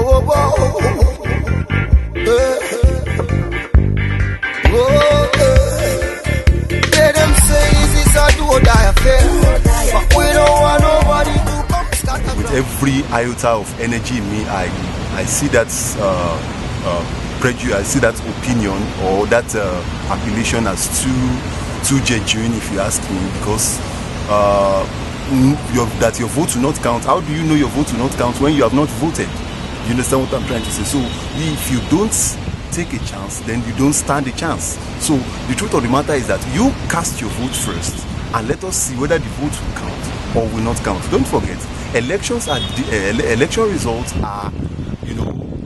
They them say this a do or die affair, but we don't want nobody to come start. With every iota of energy in me, I see that prejudice, I see that opinion or that appellation as too genuine, if you ask me, because that your vote will not count. How do you know your vote will not count when you have not voted? You understand what I'm trying to say? So if you don't take a chance, then you don't stand a chance. So the truth of the matter is that you cast your vote first, and let us see whether the vote will count or will not count. Don't forget, election results are,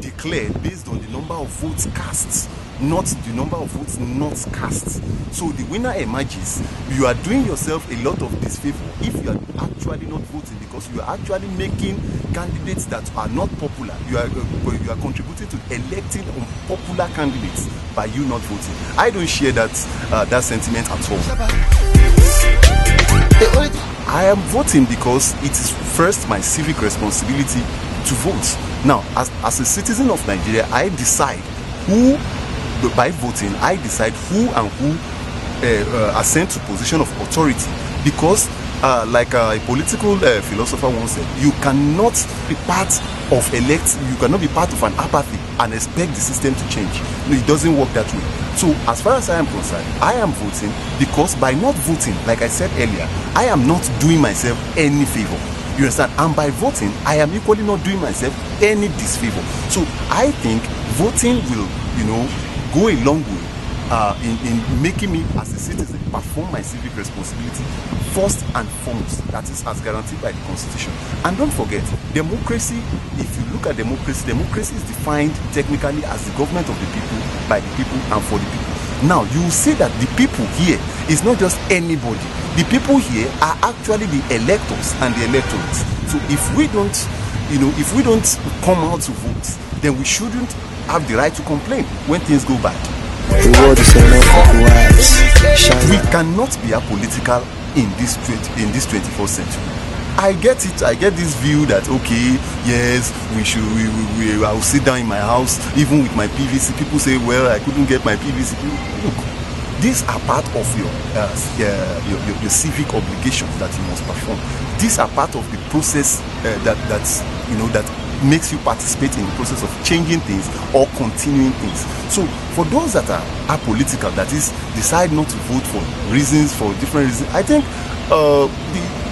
declared based on the number of votes cast, not the number of votes not cast. So the winner emerges. You are doing yourself a lot of disfavor if you are actually not voting, because you are actually making candidates that are not popular. You are contributing to electing unpopular candidates by you not voting. I don't share that sentiment at all. I am voting because it is first my civic responsibility to vote. Now, as a citizen of Nigeria, I decide by voting, I decide who are sent to position of authority, because like a political philosopher once said, you cannot be part of an apathy and expect the system to change. No, it doesn't work that way. So as far as I am concerned, I am voting because by not voting, like I said earlier, I am not doing myself any favor. You understand? And by voting, I am equally not doing myself any disfavor. So I think voting will, go a long way in making me, as a citizen, perform my civic responsibility first and foremost. That is as guaranteed by the Constitution. And don't forget, democracy, if you look at democracy is defined technically as the government of the people, by the people, and for the people. Now, you will see that the people here is not just anybody. The people here are actually the electors and the electorates. So if we don't come out to vote, then we shouldn't have the right to complain when things go bad. The world is enough of wise. We cannot be apolitical in this 21st century. I get it. I get this view that okay, yes, I'll sit down in my house even with my PVC. People say, well, I couldn't get my PVC. Look, these are part of your civic obligations that you must perform. These are part of the process that makes you participate in the process of changing things or continuing things. So for those that are apolitical, that is, decide not to vote for different reasons, I think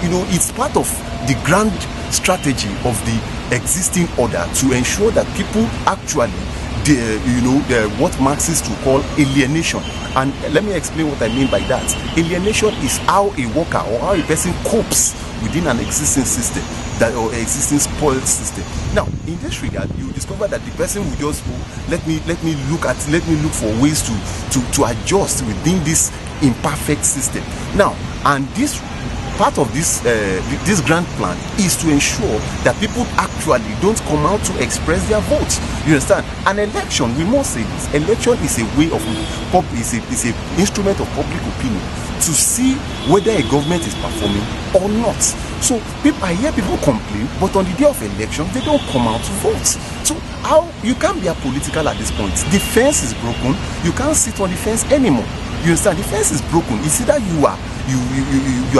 it's part of the grand strategy of the existing order to ensure that people actually what Marxists will call alienation. And let me explain what I mean by that. Alienation is how a worker or how a person copes within an existing system, or existing spoiled system. Now, in this regard, you discover that the person will just go, let me look for ways to adjust within this imperfect system. Now, and this part of this grand plan is to ensure that people actually don't come out to express their votes. You understand? An election, we must say this, election is a way of is a instrument of public opinion to see whether a government is performing or not. So I hear people complain, but on the day of election they don't come out to vote. So how you can't be apolitical at this point? The fence is broken. You can't sit on the fence anymore. You understand? The fence is broken. It's either you are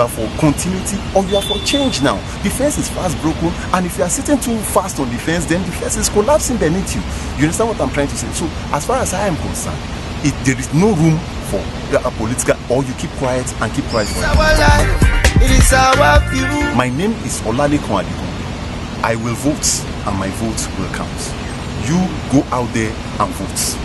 for continuity or you are for change now. The fence is fast broken, and if you are sitting too fast on the fence, then the fence is collapsing beneath you. You understand what I'm trying to say? So as far as I am concerned, there is no room for a political, or you keep quiet and keep quiet. It is our view. My name is Olalekan Adigun. I will vote, and my vote will count. You go out there and vote.